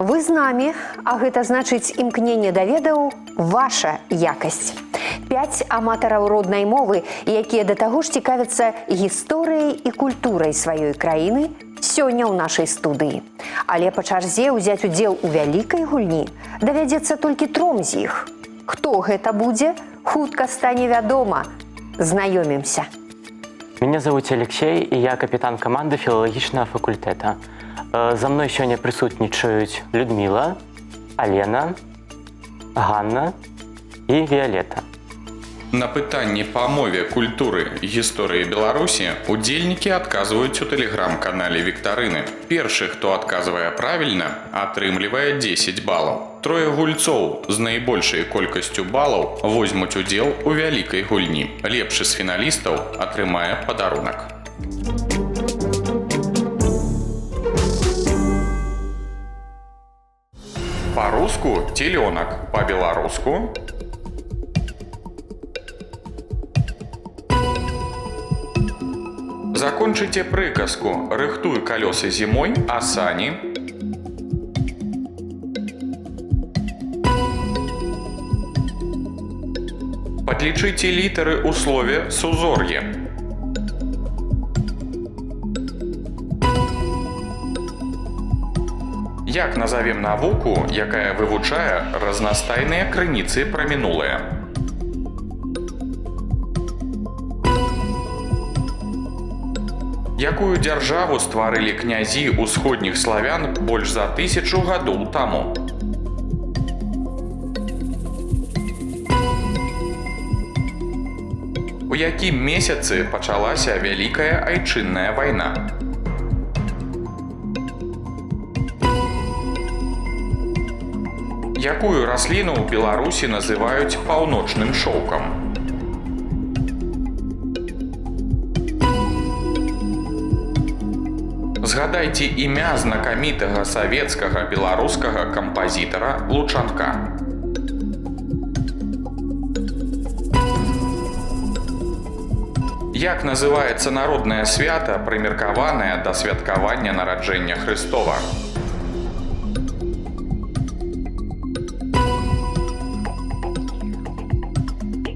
Вы з намі, а гэта значыць імкненне да ведаў ваша якасць. 5 аматараў роднай мовы, якія да таго ж цікавяцца гісторыяй і культурай сваёй краіны, сёння ў нашай студыі. Але па чарзе ўзяць удзел у вялікай гульні давядзецца толькі 3 з іх. Хто гэта будзе, хутка стане вядома. Знаёмімся. Меня зовут Алексей, и я капитан команды филологичного факультета. За мной сегодня присутствуют Людмила, Алена, Ганна и Виолетта. На пытанні па мове, культуры і гісторыі Беларусі удзельнікі адказваюць у тэлеграм-канале Віктарыны. Першы, хто адказвае правільна, атрымлівае 10 балаў. 3 гульцоў з найбольшай колькасцю балаў возьмуць удзел у вялікай гульні. Лепшы з фіналістаў атрымае падарунак. Па-руску телёнак, па-беларуску закончыце прыказку «Рыхтуй калёсы зімой, а сані». Падлічыце літары ў слове «сузор'е». Як назовем навуку, якая вывучае разнастайныя крыніцы пра мінулае? Якую дзяржаву стварылі князі ўсходніх славян больш за 1000 гадоў таму? У якім месяцы пачалася Вялікая айчынная вайна? Якую расліну ў Беларусі называюць паўночным шоўкам? Згадайце імя знакамітага савецкага беларускага кампазітара Лучанка. Як называецца народнае свята, прымеркаванае да святкавання нараджэння Хрыстова?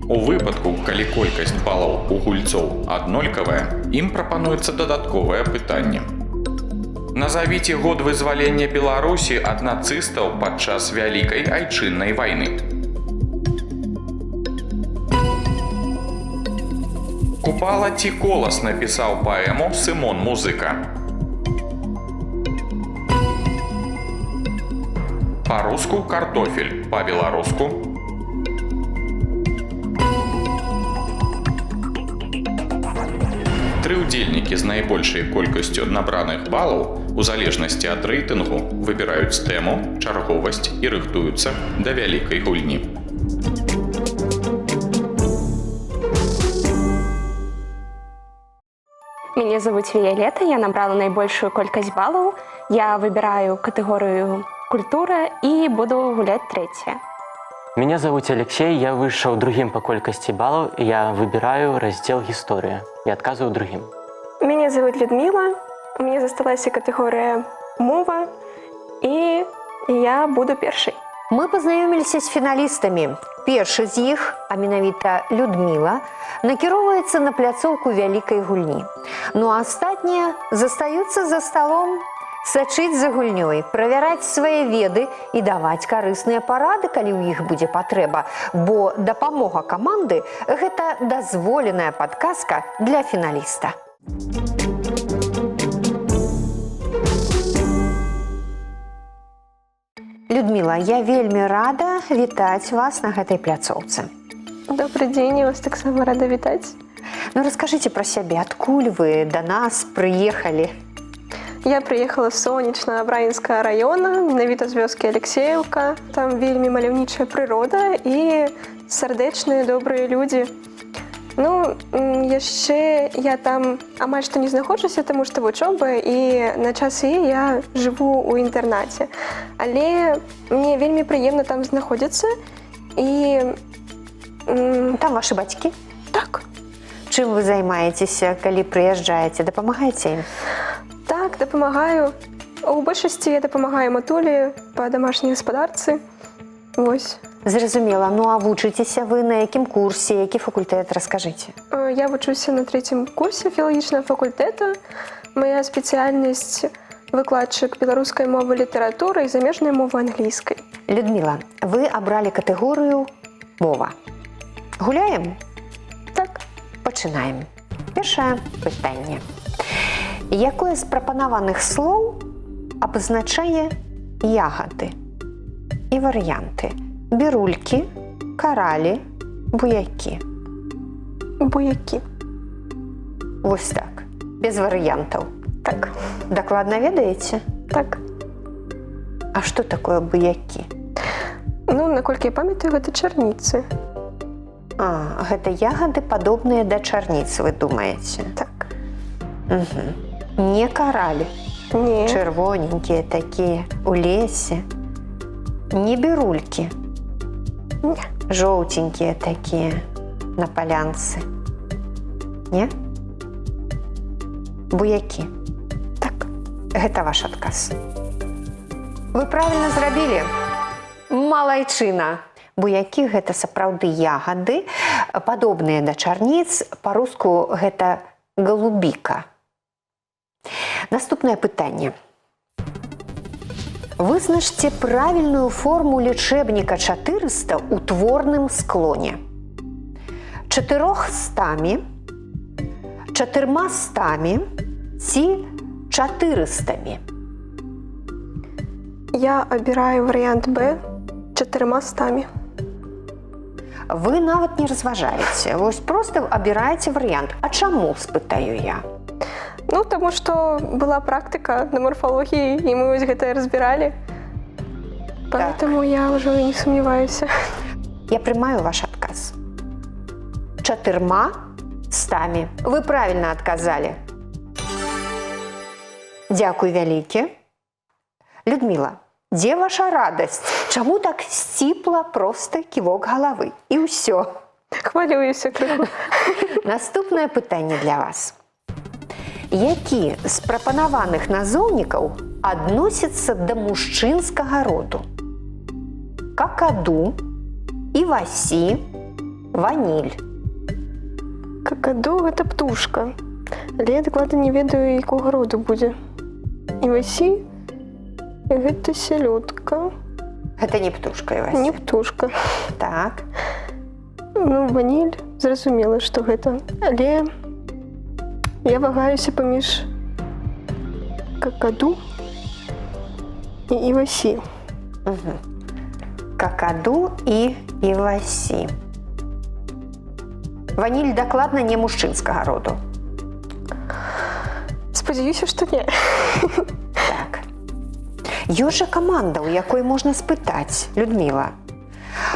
У выпадку, калі колькасць балаў у гульцоў аднолькавая, ім прапануецца дадатковае пытанне. Назавіце год вызвалення Беларусі ад нацыстаў падчас Вялікай айчыннай вайны. Купала ці колас напісаў паэму Сымон Музыка. Па-руску картофель, па-беларуску. Тры удзельнікі з найбольшай колькасцю набраных балаў у залежнасці ад рэйтынгу выбіраюць тэму, чарговасць і рыхтуюцца да вялікай гульні. Меня зовут Виолетта, я набрала наибольшую колькость баллов. Я выбираю категорию культура и буду гулять 3. Меня зовут Алексей, я вышел другим по колькости баллов, и я выбираю раздел «История» и отказываю другим. Меня зовут Людмила, у меня засталась категория «Мова», и я буду першей. Мы пазнаёміліся з фіналістамі. Першы з іх, а менавіта Людмила, накіроўваецца на пляцоўку вялікай гульні. Ну а астатнія застаюцца за сталом, сачыць за гульнёй, правяраць свае веды і даваць карысныя парады, калі ў іх будзе патрэба, бо дапамога каманды – гэта дазволеная падказка для фіналіста. Людмила, я вельмі рада вітаць вас на гэтай пляцоўцы. Добрый день, я вас таксама рада вітаць. Ну, расскажите про сябе, адкуль вы до нас прыехалі? Я приехала з сонечнага Браінскага района, менавіта з вёскі Алексеевка. Там вельмі маляўнічая прырода і сардэчныя, добрыя людзі. Ну, яшчэ я там амаль што не знаходжуся, таму што вучоба, і на часы я жыву ў інтэрнаце. Але мне вельмі прыемна там знаходзіцца. І там ваши бацькі? Так. Чым вы займаецеся, калі прыязджаеце? Дапамагаеце ім? Так, дапамагаю. У большасці я дапамагаю матулі па дамашняй гаспадарцы. Вось. Зразумела. Ну а вучыцеся вы на якім курсе, які факультэт, раскажыце. Я вучуся на 3-м курсе філалагічнага факультэта. Моя спецыяльнасць выкладчык беларускай мовы літаратуры і замежнай мовы англійскай. Людміла, вы абралі катэгорыю мова. Гуляем? Так. Пачынаем. Першае пытанне. Якое з прапанаваных слоў абазначае ягады і варыянты? Бірулькі, каралі, буякі. Буякі. Вось так, без варыянтаў. Так. Дакладна ведаеце? Так. А што такое буякі? Ну, наколькі я памятаю, гэта чарніцы. А, гэта ягады падобныя да чарніц, вы думаеце? Так. Не каралі. Не. Чырвоненькія такія, у лесе. Не бірулькі. Не. Жоўценькія такія, на палянцы. Не? Буякі. Так. Гэта ваш адказ. Вы правільна зрабілі. Малайчына. Буякі гэта сапраўды ягады, падобныя да чарніц, па-руску гэта галубіка. Наступнае пытанне. Вызначце правільную форму лічэбніка 400 у творным склоне. 400, 400 ці 400. Я абіраю варыянт Б 400. Вы нават не разважаеце. Вось проста абіраеце варыянт. А чаму, спытаю я? Ну, таму што была практыка на марфалогіі, і мы вось гэта разбіралі. Поэтому я ўжо не сумняваюся. Я прымаю ваш адказ. 400. Вы правільна адказалі. Дзякуй вялікі. Людміла, дзе ваша радасць? Чаму так сціпла проста ківок галавы? І ўсё. Хвалююся крыху. Наступнае пытанне для вас. Які з прапанаваных назоўнікаў адносіцца да мужчынскага роду? Какаду, івасі, ваніль. Какаду – гэта птушка. Але я дакладна не ведаю, якога роду будзе. Івасі – гэта сялёдка. Гэта не птушка, івасі. Не птушка. Так. Ну, ваніль, зразумела, што гэта. Але я вагаюся паміж какаду і івасі. Какаду і івасі. Ваніль дакладна не мужчынскага роду. Спадзяюся, што не. Так. Ёсць жа каманда, у якой можна спытаць, Людміла.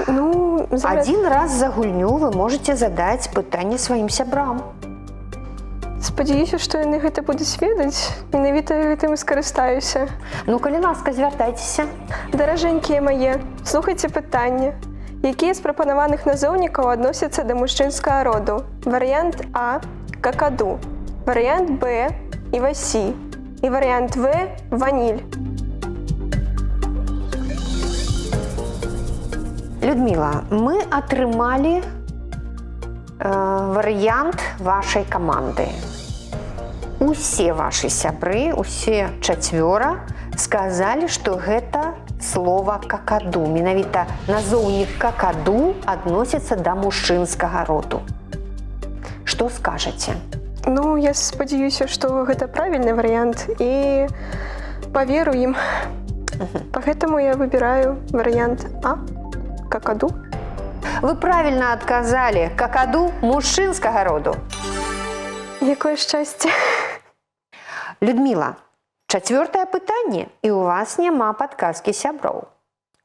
Ну, Адзін раз за гульню вы можаце задаць пытанне сваім сябрам. Спадзяюся, што яны гэта будуць ведаць. Менавіта гэтым і скарыстаюся. Ну, калі ласка, звяртайцеся. Даражэнькія мае, слухайце пытанне. Якія з прапанаваных назоўнікаў адносяцца да мужчынскага роду? Варыянт А – какаду, варыянт Б – івасі і варыянт В – ваніль. Людміла, мы атрымалі варыянт вашай каманды. Усе вашы сябры, усе 4 сказалі, што гэта слова какаду. Менавіта назоўнік какаду адносіцца да мужчынскага роду. Што скажаце? Ну, я спадзяюся, што гэта правільны варыянт і паверу ім. Пагэтаму я выбіраю варыянт А – какаду. Вы правільна адказалі. Какаду мужчынскага роду. Якое шчасце. Людміла, 4-е пытанне, і у вас няма падказкі сяброў.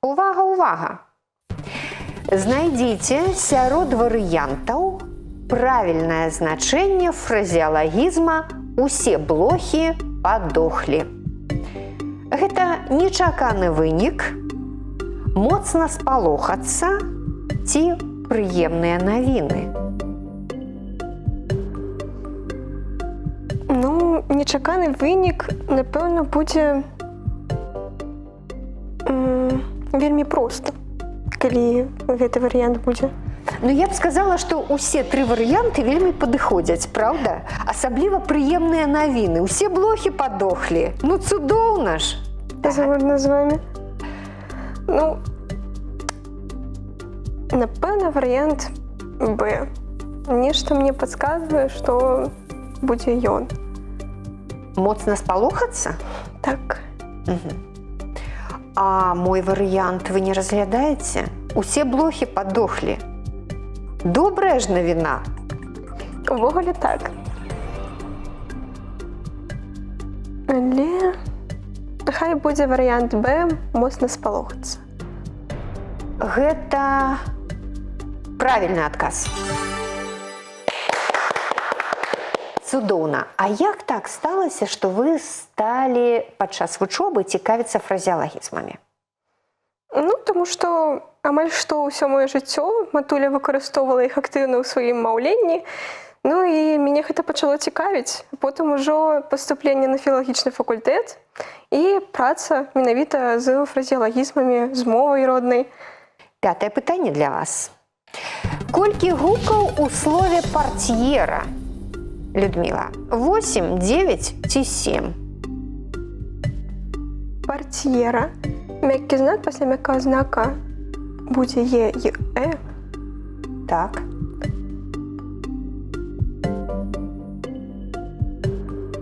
Увага, увага! Знайдзіце сярод варыянтаў правільнае значэнне фразеалагізма «усе блохі падохлі». Гэта нечаканы вынік, моцна спалохацца ці прыемныя навіны. Ну, нечаканы вынік, напэўна, будзе Вельмі проста, калі гэты варыянт будзе. Ну, я б сказала, што ўсе тры варыянты вельмі падыходзяць, праўда? Асабліва прыемныя навіны. Усе блохі падохлі. Ну, цудоўна ж. Згодна з вамі. Ну, напэўна, варыянт Б. Нешта мне падказвае, што будзе ён. Моцна спалохацца? Так. А мой варыянт вы не разглядаеце? Усе блохі падохлі. Добрая ж навіна. Увогуле так. Але хай будзе варыянт Б, моцна спалохацца. Гэта правільны адказ. Цудоўна. А як так сталася, што вы сталі падчас вучобы цікавіцца фразеалагізмамі? Ну, таму што амаль што ўсё маё жыццё матуля выкарыстоўвала іх актыўна ў сваім маўленні. Ну і мяне гэта пачало цікавіць. Потым ужо паступленне на філалагічны факультэт і праца менавіта з фразеалагізмамі, з мовай роднай. Пятае пытанне для вас. Колькі гукаў у слове партьера? Людміла, 8, 9 ці 7? Партьера. Мяккі знак пасля мяккага знака будзе Е і Э. Так.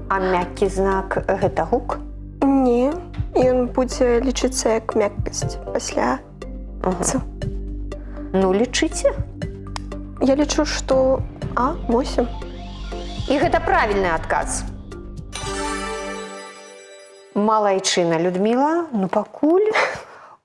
А мяккі знак гэта гук? Не, ён будзе лічыцца як мяккасць пасля Ц. Ну, лічыце. Я лічу, што А8. І гэта правільны адказ. Малайчына, Людміла, ну пакуль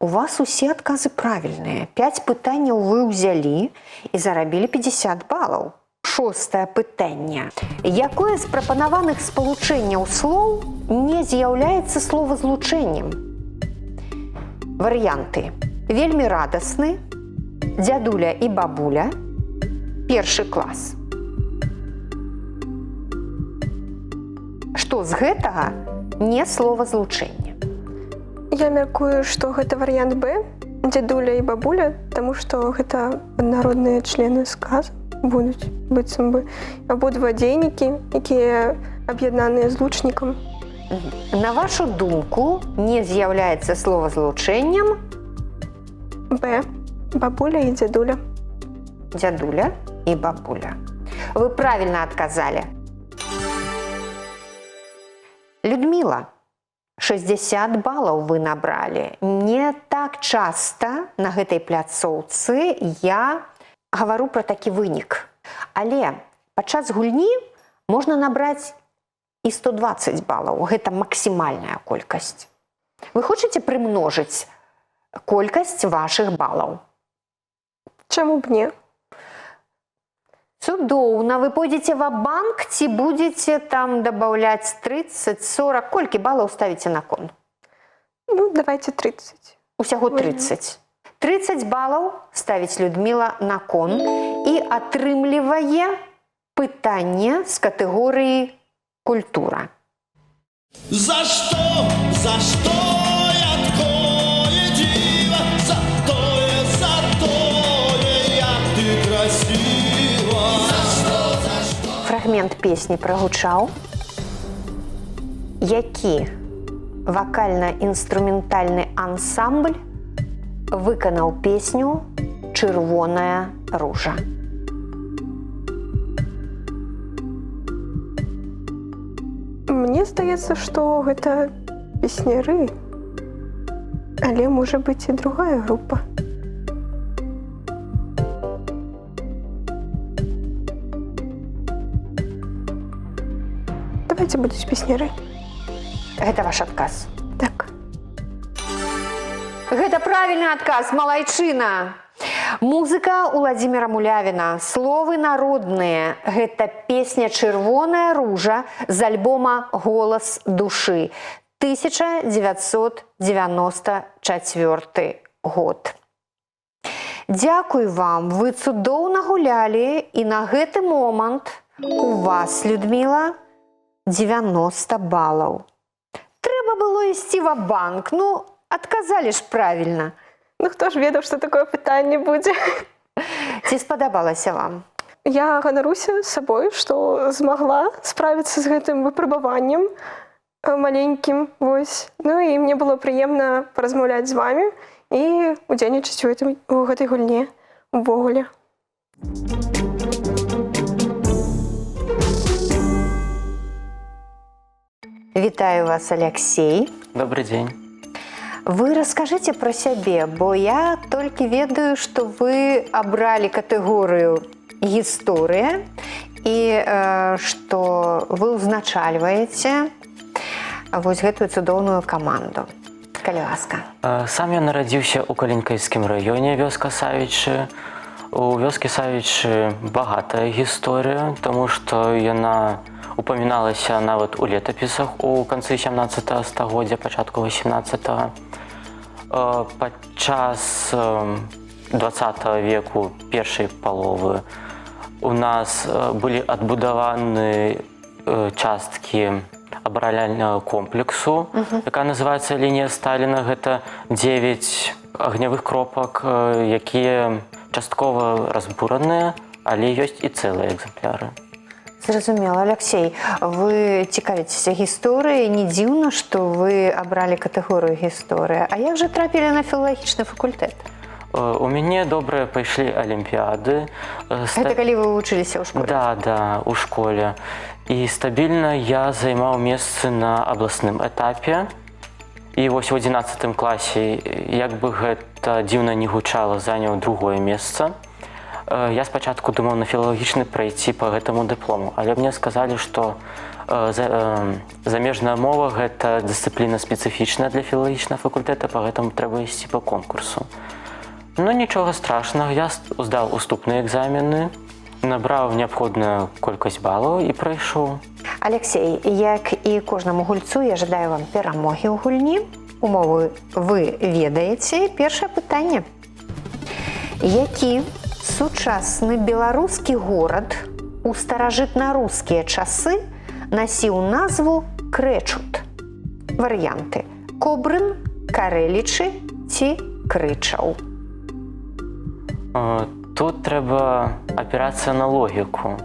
у вас усе адказы правільныя. 5 пытанняў вы ўзялі і зарабілі 50 балаў. 6е пытанне. Якое з прапанаваных спалучэнняў слоў не з'яўляецца словазлучэннем? Варыянты. Вельмі радасны, дзядуля і бабуля, першы клас. Што з гэтага не словазлучэнне? Я мяркую, што гэта варыянт Б, дзядуля і бабуля, таму што гэта аднародныя члены сказа будуць, быццам бы абодва дзейнікі, якія аб'яднаныя злучнікам. На вашу думку, не з'яўляецца словазлучэннем Б. Бабуля і дзядуля. дзядуля і бабуля. Вы правільна адказалі. Людміла, 60 балаў вы набралі. Не так часта на гэтай пляцоўцы я гавару пра такі вынік. Але падчас гульні можна набраць і 120 балаў. Гэта максімальная колькасць. Вы хочаце прымножыць колькасць вашых балаў? Чаму б не? Цудоўна. Вы пойдзеце ва-банк ці будзеце там дабаўляць 30, 40? Колькі балаў ставіце на кон? Ну, давайте 30. Усяго 30. 30 балаў ставіць Людміла на кон і атрымлівае пытанне з катэгорыі культура. За что я такое диво? За тое, як ты красива. За что? Фрагмент песні прагучаў. Які вакальна-інструментальны ансамбль выканаў песню «Чырвоная ружа»? Мне здаецца, што гэта песняры, але можа быць і другая група. Давайте будуць песняры. Гэта ваш адказ. Так. Гэта правільны адказ, малайчына. Музыка Уладзіміра Мулявіна, словы народныя. Гэта песня «Чырвоная ружа» з альбома «Голас душы», 1994 год. Дзякуй вам, вы цудоўна гулялі, і на гэты момант у вас, Людміла, 90 балаў. Трэба было ісці ва-банк, ну, Адказалі ж правільна. Ну хто ж ведаў, што такое пытанне будзе? Ці спадабалася вам? Я ганаруся сабой, што змагла справіцца з гэтым выпрабаваннем маленькім. Вось. Ну і мне было прыемна паразмаўляць з вамі і удзельнічаць у гэтай гульне увогуле. Вітаю вас, Алексей. Добрый день. Вы расскажите про сябе, бо я толькі ведаю, што вы абралі катэгорыю гісторыя і што вы ўзначальваеце вось гэтую цудоўную каманду. Калі ласка. Сам я нарадзіўся ў Калінкайскім раёне, вёска Савічы. У вёскі Савічы багатая гісторыя, таму што яна упаміналася нават у летапісах у канцы 17 стагоддзя, пачатку 18-го. Падчас 20 веку першай паловы у нас былі адбудаваны часткі абаранальнага комплексу, якая называецца лінія Сталіна. Гэта 9 агнявых кропак, якія часткова разбураныя, але ёсць і цэлыя экземпляры. Зразумела, Алексей, вы цікавіцеся гісторыяй, не дзіўна, што вы абралі катэгорыю гісторыя. А як жа трапілі на філалагічны факультэт? У мяне добрыя пайшлі алімпіяды. Гэта калі вы вучыліся ў школе? Да, у школе. І стабільна я займаў месцы на абласным этапе. І вось у 11 класе, як бы гэта дзіўна не гучала, заняў другое месца. Я спачатку думаў на філалагічны прайсці па гэтаму дыплому, але мне сказалі, што замежная мова – гэта дысцыпліна спецыфічная для філалагічнага факультэта, па гэтаму трэба ісці па конкурсу. Ну, нічога страшнага, я здаў уступныя экзамены, набраў неабходную колькасць балаў і прайшоў. Алексей, як і кожнаму гульцу, я жадаю вам перамогі ў гульні. Умовы вы ведаеце. Першае пытанне. Які сучасны беларускі горад у старажытна-рускія часы насіў назву Крэчут? Варыянты: Кобрын, Карэлічы ці Крычаў. Тут трэба апірацца на логіку.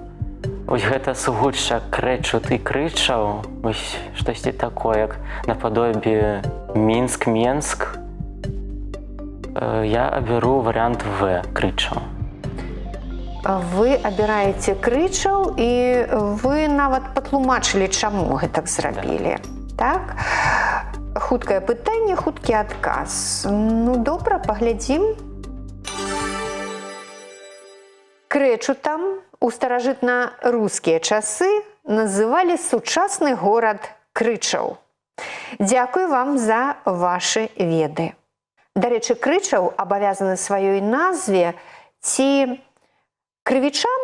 Вось гэта сугучча Крэчут і Крычаў, вось штосьці такое, як нападобе Мінск, Менск. Я абяру варыянт В, Крычаў. Вы абіраеце Крычаў і вы нават патлумачылі, чаму гэтак зрабілі. Так? Хуткае пытанне, хуткі адказ. Ну, добра, паглядзім. Крэчутам у старажытна-рускія часы называлі сучасны горад Крычаў. Дзякуй вам за вашы веды. Дарэчы, Крычаў абавязаны сваёй назве ці крывічам,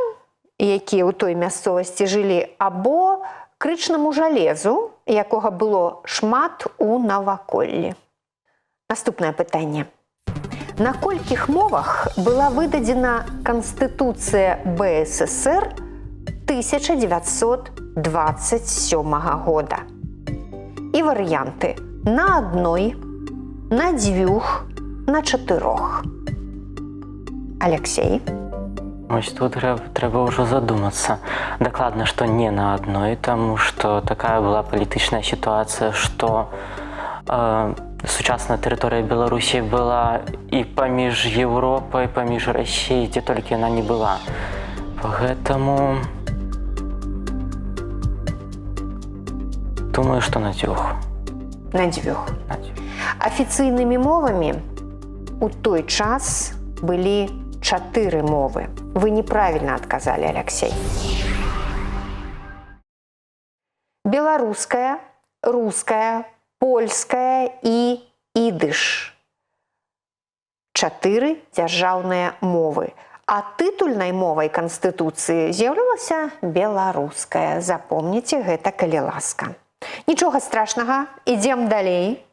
якія ў той мясцовасці жылі, або крычнаму жалезу, якога было шмат у наваколлі. Наступнае пытанне. На колькіх мовах была выдадзена Канстытуцыя БССР 1927 года? І варыянты: на адной, на дзвюх, на чатырох. Алексей? Вось тут трэба ўжо задумацца. Дакладна, што не на адной, таму што такая была палітычная сітуацыя, што сучасная тэрыторыя Беларусі была і паміж Еўропай, паміж Расіяй, дзе толькі яна не была. Гэтаму думаю, што на дзвюх. На дзвюх. Афіцыйнымі мовамі у той час былі 4 мовы. Вы неправільна адказалі, Алексей. Беларуская, руская, польская і ідыш. 4 дзяржаўныя мовы. А тытульнай мовай Канстытуцыі з'яўлялася беларуская. Запомніце гэта, калі ласка. Нічога страшнага, ідзем далей.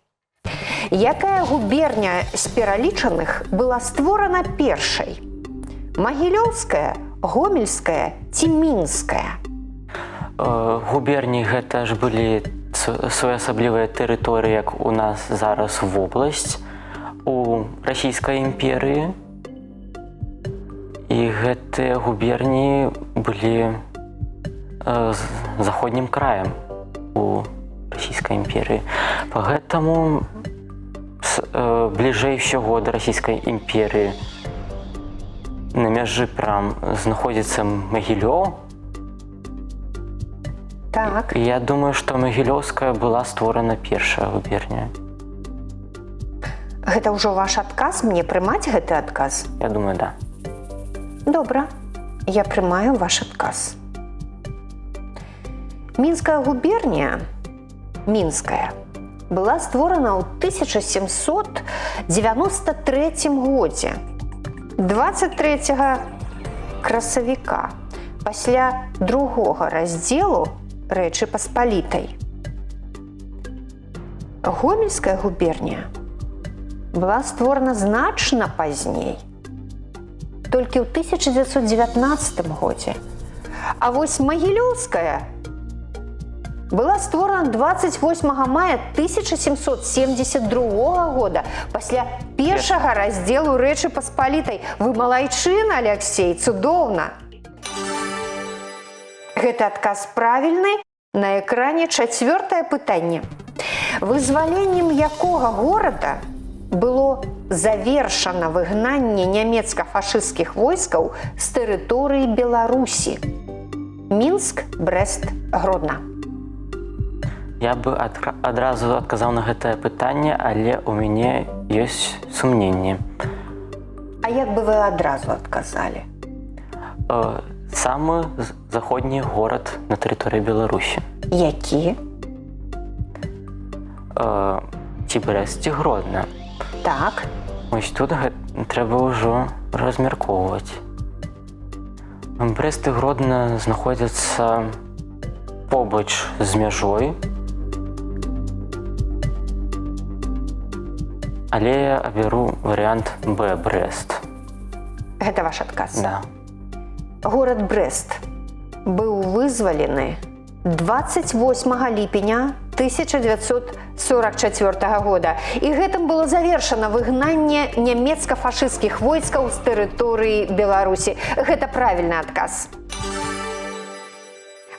Якая губерня з пералічаных была створана першай? Магілёўская, Гомельская ці Мінская? Губерні гэта ж былі своеасаблівыя тэрыторыі, як у нас зараз вобласць у расійскай імперыі. І гэтыя губерніі былі заходнім краем у расійскай імперыі. Пагэтаму бліжэй усяго да расійскай імперыі на мяжы прям знаходзіцца Магілёў. Так. І я думаю, што Магілёўская была створана першая губернія. Гэта ўжо ваш адказ? Мне прымаць гэты адказ? Я думаю, да. Добра, я прымаю ваш адказ. Мінская губернія, Мінская, была створана ў 1793 годзе, 23 красавіка, пасля другога раздзелу Рэчы Паспалітай. Гомельская губернія была створана значна пазней, толькі ў 1919 годзе. А вось Магілёўская была створана 28 мая 1772 года, пасля першага раздзелу Рэчы Паспалітай. Вы малайчына, Алексей, цудоўна. Гэты адказ правільны. На экране чацвёртае пытанне. Вызваленнем якога горада было завершана выгнанне нямецка-фашысцкіх войскаў з тэрыторыі Беларусі? Мінск, Брэст, Гродна. Я бы адразу адказаў на гэтае пытанне, але ў мяне ёсць сумненні. А як бы вы адразу адказалі? Самы заходні горад на тэрыторыі Беларусі. Які? Ці Брэст, ці Гродна. Так. Ось тут трэба ўжо размяркоўваць. Брэст і Гродна знаходзяцца побач з мяжой, але я абяру варыянт Б, Брэст. Гэта ваш адказ? Да. Горад Брэст быў вызвалены 28 ліпеня 1944 года. І гэтым было завершана выгнанне нямецка-фашысцкіх войскаў з тэрыторыі Беларусі. Гэта правільны адказ.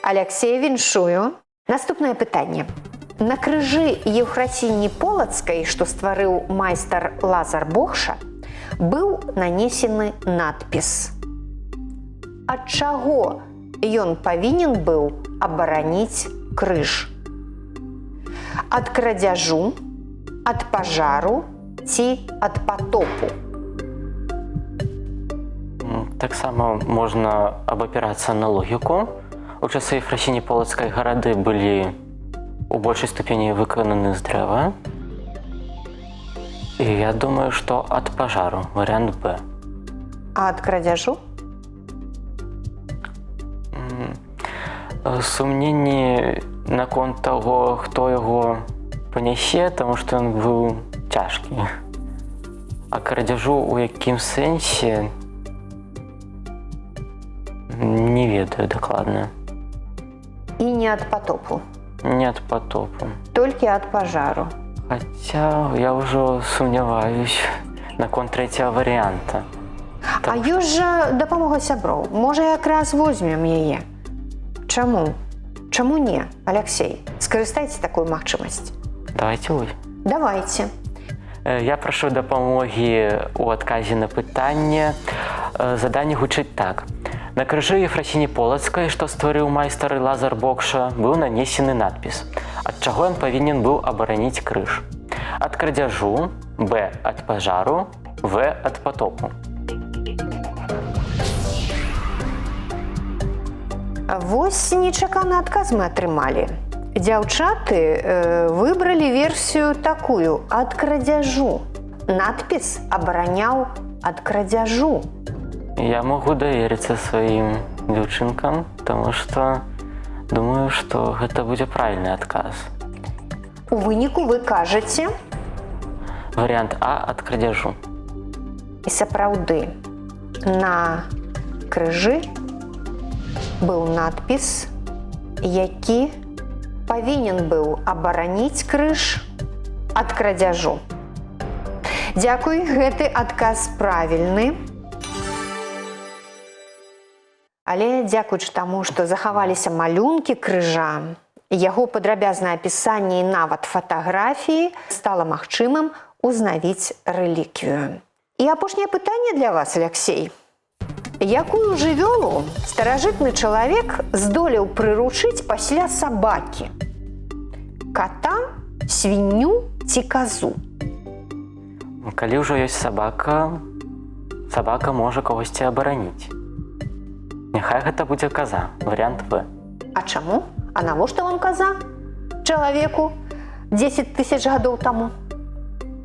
Алексей, віншую. Наступнае пытанне. На крыжы Еўфрасіні Полацкай, што стварыў майстар Лазар Богша, быў нанесены надпіс. Ад чаго ён павінен быў абараніць крыж? Ад крадзяжу, ад пажару ці ад патопу? Таксама можна абапірацца на логіку. У часы Еўфрасіні Полацкай гарады былі у большай ступені выкананы з дрэва. І я думаю, што ад пажару, варыянт Б. А ад крадзяжу? Сумненні наконт таго, хто яго панясе, таму што ён быў цяжкі. А крадзяжу у якім сэнсе не ведаю дакладна. І не ад патопу? Не ад патопу. Толькі ад пажару. Хаця я ўжо сумняваюсь наконт трэцяга варыянта. А ёсць жа дапамога сяброў. Можа, якраз возьмем яе. Чаму? Чаму не, Алексей? Скарыстайце такую магчымасць. Давайте вы. Давайте. Я прашу дапамогі ў адказе на пытанне. Заданне гучыць так. На крыжы Еўфрасіні Полацкай, што стварыў майстар Лазар Богша, быў нанесены надпіс. Ад чаго ён павінен быў абараніць крыж? Ад крадзяжу, Б, ад пажару, В, ад патопу. Вось нечаканы адказ мы атрымалі. Дзяўчаты выбралі версію такую: ад крадзяжу. Надпіс абараняў ад крадзяжу. Я магу даверыцца сваім дзяўчынкам, таму што думаю, што гэта будзе правільны адказ. У выніку вы кажаце? Варыянт А, ад крадзяжу. І сапраўды, на крыжы быў надпіс, які павінен быў абараніць крыж ад крадзяжу? Дзякуй, гэты адказ правільны. Але дзякуючы таму, што захаваліся малюнкі крыжа, яго падрабязнае апісанне і нават фатаграфіі стала магчымым узнавіць рэліквію. І апошняе пытанне для вас, Алексей. Якую жывёлу старажытны чалавек здолеў прыручыць пасля сабакі? Ката, свінню ці казу? Калі ўжо ёсць сабака, сабака можа кагосьці абараніць. Няхай гэта будзе каза, варыянт В. А чаму? А навошта вам каза? Чалавеку 10 000 гадоў таму.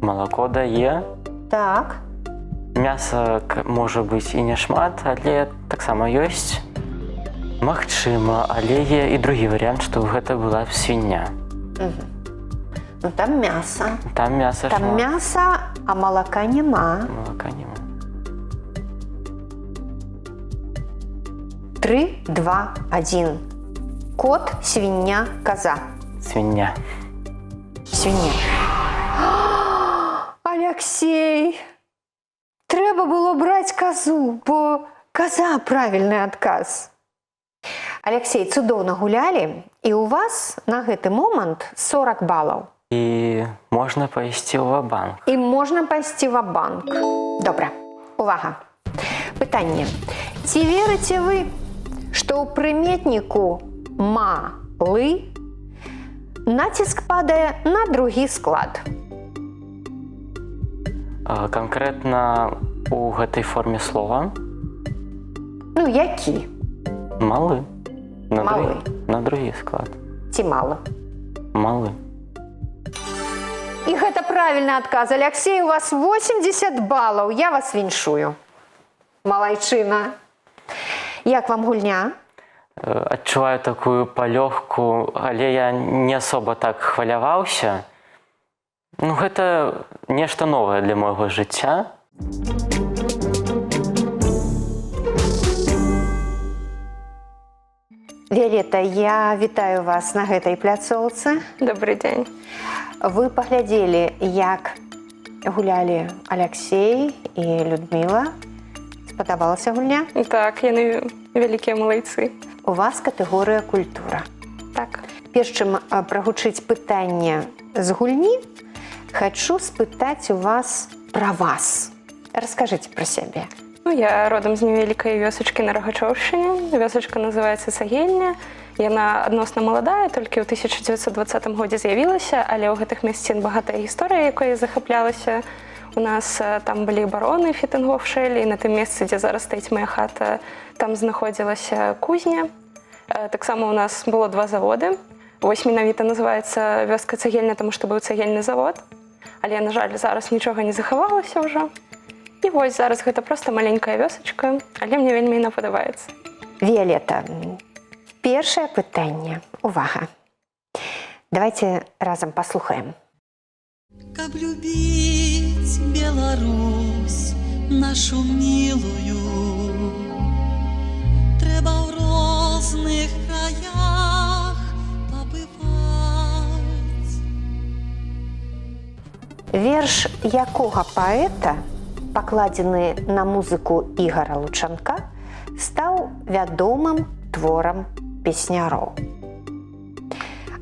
Малако дае, Так. мяса можа быць і няшмат, але таксама ёсць. Магчыма, але є і другі варыянт, што гэта была б свіння. Ну там мяса. Там мяса Там шмат. мяса, а малака няма. Малака няма. 3, 2, 1. Кот, свіння, каза. Свіння. Свіння. Алексей! Трэба было браць казу, бо каза правільны адказ. Алексей, цудоўна гулялі, і у вас на гэты момант 40 балаў. І можна пайсці ў ва-банк. І можна пайсці ва-банк. Добра, увага. Пытанне. Ці верыце вы, што ў прыметніку «малы» націск падае на другі склад? Канкрэтна у гэтай форме слова Ну, які? малы. Малы. На другі склад. Ці малы? Малы. І гэта правільны адказ. Алексей, у вас 80 балаў. Я вас віншую. Малайчына. Як вам гульня? Адчуваю такую палёгку, але я не асоба так хваляваўся. Ну, гэта нешта новае для майго жыцця. Віолетта, я вітаю вас на гэтай пляцоўцы. Добрый дзень. Вы паглядзелі, як гулялі Алексей і Людміла. Спадабалася гульня? Так, яны вялікія малайцы. У вас катэгорыя культура. Так. Перш чым прагучыць пытанне з гульні, хачу спытаць у вас пра вас. Раскажыце пра сябе. Ну, я родам з невялікай вёсачкі на Рагачоўшчыне. Вёсачка называецца Цагельня. Яна адносна маладая, толькі ў 1920 годзе з'явілася, але ў гэтых мясцін багатая гісторыя, якой я захаплялася. У нас там былі бароны Фітынгофшэль, і на тым месцы, дзе зараз стаіць моя хата, там знаходзілася кузня. Таксама у нас было 2 заводы. Вось менавіта называецца вёска Цагельня, таму што быў цагельны завод. Але, на жаль, зараз нічога не захавалася ўжо. І вось зараз гэта проста маленькая вёсачка, але мне вельмі яна падабаецца. Віолетта, першае пытанне. Увага. Давайте разам паслухаем. Каб любіць Беларусь нашу милую, трэба ў розных краях пабываць. Верш якога паэта, пакладзены на музыку Ігара Лучанка, стаў вядомым творам песняроў?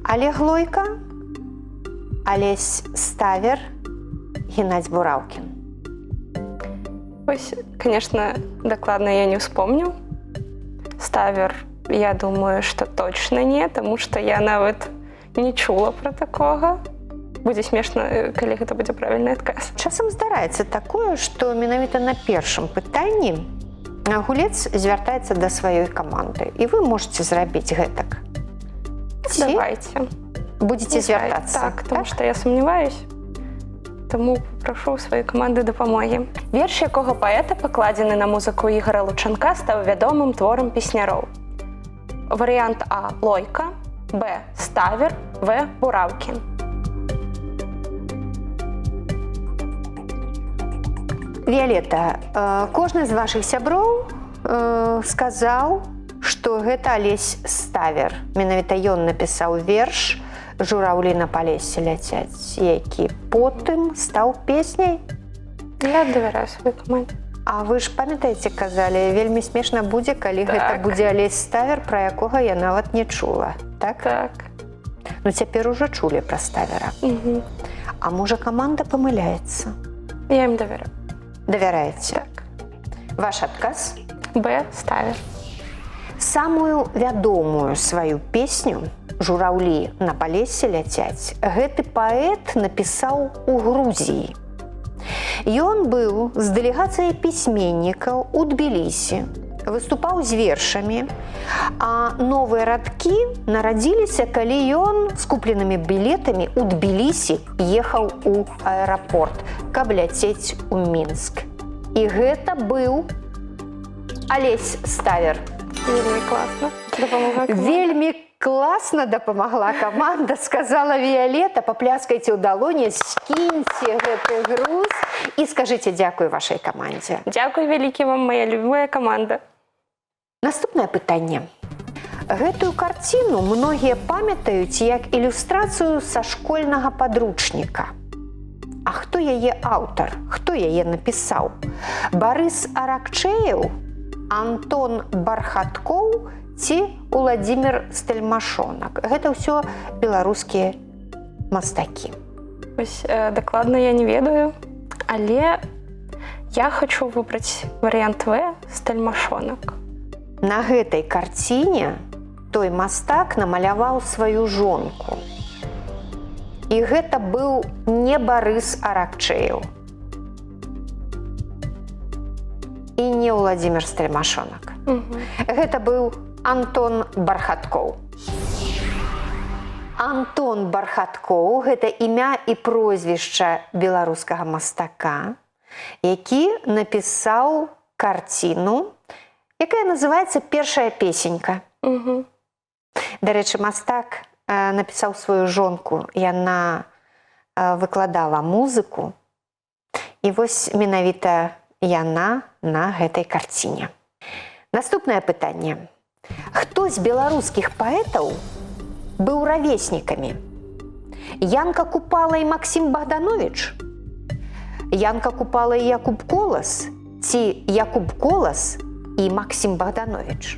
Олег Лойка, Олесь Ставер, Геннадзь Бураўкін. Ось, конечно, дакладна я не вспомню. Ставер, я думаю, што точна не, таму што я нават не чула пра такога. Будзе смешна, калі гэта будзе правільны адказ. Часам здараецца такое, што менавіта на першым пытанні гулец звяртаецца да сваёй каманды, і вы можете зрабіць гэтак. Давайте. Будете звяртацца? Так, тому што я сумняваюсь. Таму прашу сваёй каманды дапамогі. Верш якога паэта, пакладзены на музыку Ігара Лучанка, стаў вядомым творам песняроў. Варыянт А – Лойка, Б – Ставер, В – Бураўкін. Віолетта, кожны з вашых сяброў сказаў, што гэта Алесь Ставер. Менавіта ён напісаў верш «Жураўлі на палесе ляцяць», які потым стаў песняй. Я давяраю сваёй камандзе. А вы ж памятаеце, казалі, вельмі смешна будзе, калі гэта будзе Алесь Ставер, пра якога я нават не чула. Так? Так. Ну цяпер ужо чулі пра Ставера. А можа, каманда памыляецца? Я ім давяраю. Давяраеце? Так. Ваш адказ? Б. Ставер. Самую вядомую сваю песню «Жураўлі на палесе ляцяць» гэты паэт напісаў у Грузіі. Ён быў з дэлегацыяй пісьменнікаў у Тбілісі, выступаў з вершамі, а новыя радкі нарадзіліся, калі ён з купленымі білетамі ў Тбілісі ехаў у аэрапорт, каб ляцець у Мінск. І гэта быў Алесь Ставер. Вельмі класна. Дапамагла каманда. Вельмі класна дапамагла каманда, сказала Віялета. Папляскайце ў далоні, скіньце гэты груз і скажыце дзякуй вашай камандзе. Дзякуй вялікі вам, моя любимая каманда. Наступнае пытанне. Гэтую карціну многія памятаюць як ілюстрацыю са школьнага падручніка. А хто яе аўтар? Хто яе напісаў? Барыс Аракчеев, Антон Бархаткоў ці Уладзімір Стельмашонак? Гэта ўсё беларускія мастакі. Ось, дакладна я не ведаю, але я хочу выбраць варыянт В. Стельмашонак. На гэтай карціне той мастак намаляваў сваю жонку. І гэта быў не Барыс Аракчеев. І не Уладзімір Стельмашонак. Гэта быў Антон Бархаткоў. Антон Бархаткоў – гэта імя і прозвішча беларускага мастака, які напісаў карціну, якая называецца «Першая песенька». Дарэчы, мастак напісаў сваю жонку, яна выкладала музыку, і вось менавіта яна на гэтай карціне. Наступнае пытанне. Хто з беларускіх паэтаў быў равеснікамі? Янка Купала і Максім Богданович? Янка Купала і Якуб Колас? Ці Якуб Колас і Максім Богданович?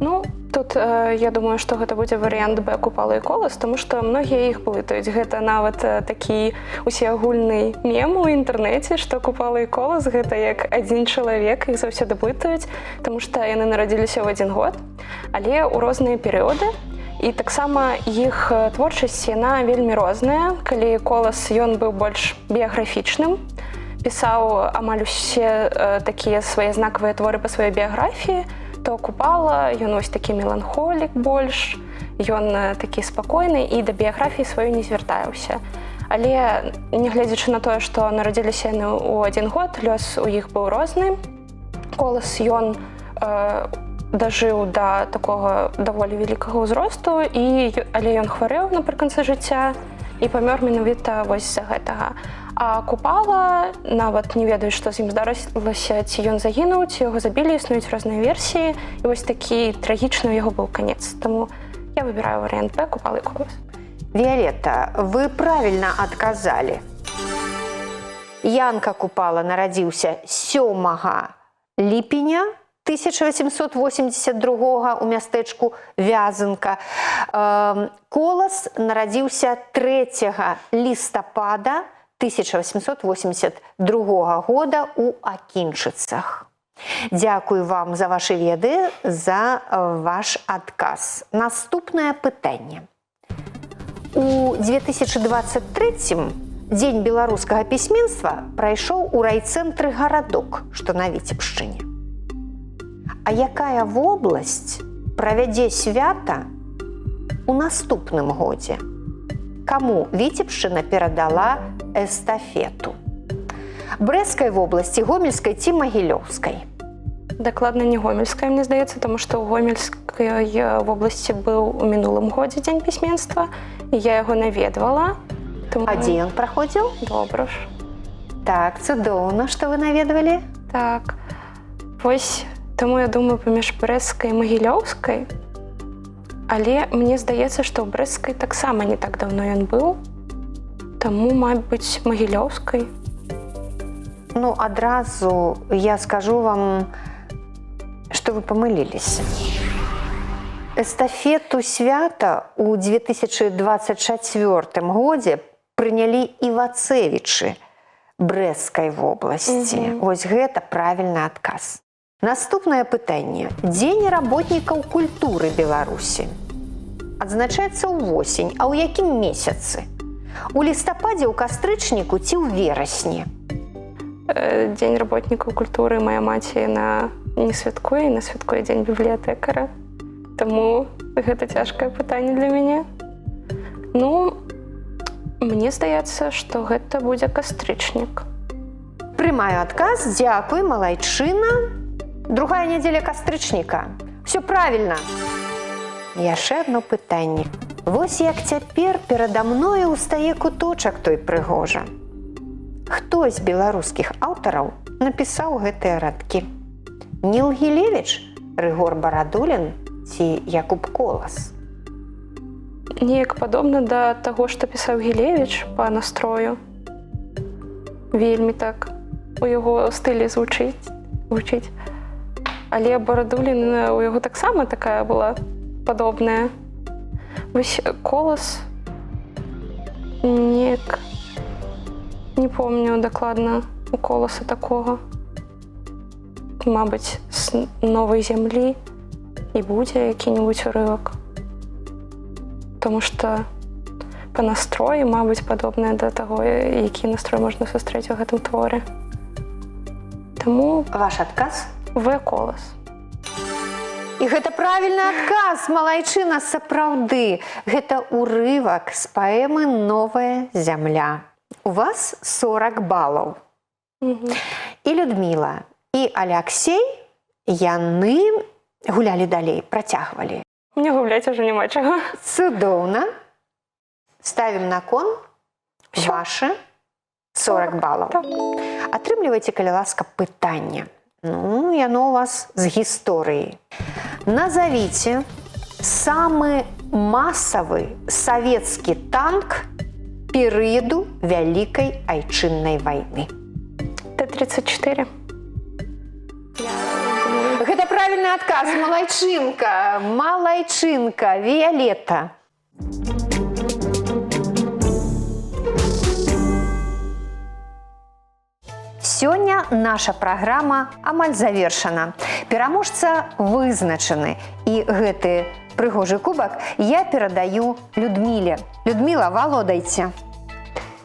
Ну, тут я думаю, што гэта будзе варыянт Б. Купала і Колас, тому што многія іх блытаюць. Гэта нават такі усеагульны мем у інтэрнэце, што Купала і Колас гэта як адзін чалавек, іх заўсёды блытаюць, тому што яны нарадзіліся ў адзін год, але ў розныя перыяды. І таксама іх творчасць, яна вельмі розная. Калі Колас, ён быў больш біяграфічным, пісаў амаль усе такія свае знакавыя творы па сваёй біяграфіі, то Купала, ён вось такі меланхолік больш, ён такі спакойны і да біяграфіі сваёй не звяртаўся. Але, нягледзячы на тое, што нарадзіліся яны ў адзін год, лёс у іх быў розны. Колас, ён дажыў да такога даволі вялікага ўзросту, але ён хварэў напрыканцы жыцця і памёр менавіта вось з-за гэтага. А Купала, нават не ведаюць, што з ім здарылася, ці ён загінуў, ці яго забілі, існуюць розныя версіі, і вось такі трагічны ў яго быў канец. Таму я выбіраю варыянт Б. Купала і Колас. Віялета, вы правільна адказалі. Янка Купала нарадзіўся 7 ліпеня 1882 у мястэчку Вязанка. Колас нарадзіўся 3 лістапада 1882 года у Акінчыцах. Дзякую вам за вашы веды, за ваш адказ. Наступнае пытанне. У 2023 Дзень беларускага пісьменства прайшоў у райцэнтры Гарадок, што на Віцебшчыне. А якая вобласць правядзе свята у наступным годзе? Каму Віцебшчына перадала эстафету? Брэсцкай вобласці, Гомельскай ці Магілёўскай? Дакладна не Гомельская, мне здаецца, тому што ў Гомельскай вобласці быў у мінулым годзе Дзень пісьменства, і я яго наведвала. А дзе ён праходзіў? Добра ж. Так, цудоўна, што вы наведвалі? Так. Вось Таму я думаю паміж брэсцкай і магілёўскай. Але мне здаецца, што ў брэсцкай таксама не так даўно ён быў. Таму, мабыць, магілёўскай. Ну, адразу я скажу вам, што вы памыліліся. Эстафету свята ў 2024 годзе прынялі Івацевічы Брэсцкай вобласці. Вось гэта правільны адказ. Наступнае пытанне. Дзень работнікаў культуры Беларусі. Адзначаецца ўвосень, а ў якім месяцы? У лістападзе, ў кастрычніку ці ў верасні? Дзень работнікаў культуры мая маці не святкуе, на святкуе дзень бібліятэкара. Таму гэта цяжкае пытанне для мяне. Ну, мне здаецца, што гэта будзе кастрычнік. Прымаю адказ, дзякуй, малайчына. Другая нядзеля кастрычніка. Всё правільна. Яшчэ адно пытанне. Вось як цяпер перада мною ўстае куточак той прыгожа. Хто з беларускіх аўтараў напісаў гэтыя радкі? Ніл Гілевіч, Рыгор Барадулін ці Якуб Колас? Неяк падобна да таго, што пісаў Гілевіч па настрою. Вельмі так у яго стылі гучыць. Але Барадулін у яго таксама такая была падобная. Вось Колас неяк не помню дакладна у Коласа такога. Мабыць, з новай зямлі і будзе які-небудзь урывак. Таму што па настроі, мабыць, падобнае да таго, які настрой можна сустрэць у гэтым творы. Таму Ваш адказ? В. Колас. І гэта правільны адказ, малайчына, сапраўды. Гэта урывак з паэмы «Новая зямля». У вас 40 балаў. І Людміла, і Аляксей, яны гулялі далей, працягвалі. Мне гуляць ужо няма чаго. Цудоўна. Ставім на кон вашы 40 балаў. Так. Атрымлівайце, калі ласка, пытанне. Ну, яно у вас з гісторыі. Назовіце самы масавы савецкі танк перыяду Вялікай Айчыннай вайны. Т-34. Гэта правільны адказ, малайчынка. Малайчынка, Віялета. Сёння наша праграма амаль завершана. Пераможца вызначаны. І гэты прыгожы кубак я перадаю Людміле. Людміла, валодайце.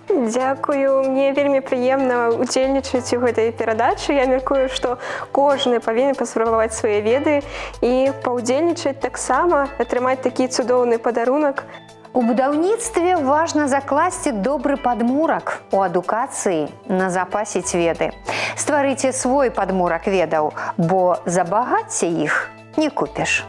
Дзякую, мне вельмі прыемна удзельнічаць у гэтай перадачы. Я мяркую, што кожны павінен паспрабаваць свае веды і паўдзельнічаць таксама, атрымаць такі цудоўны падарунак. У будаўніцтве важна закласці добры падмурак у адукацыі, назапасіць веды. Стварыце свой падмурак ведаў, бо за багацце іх не купіш.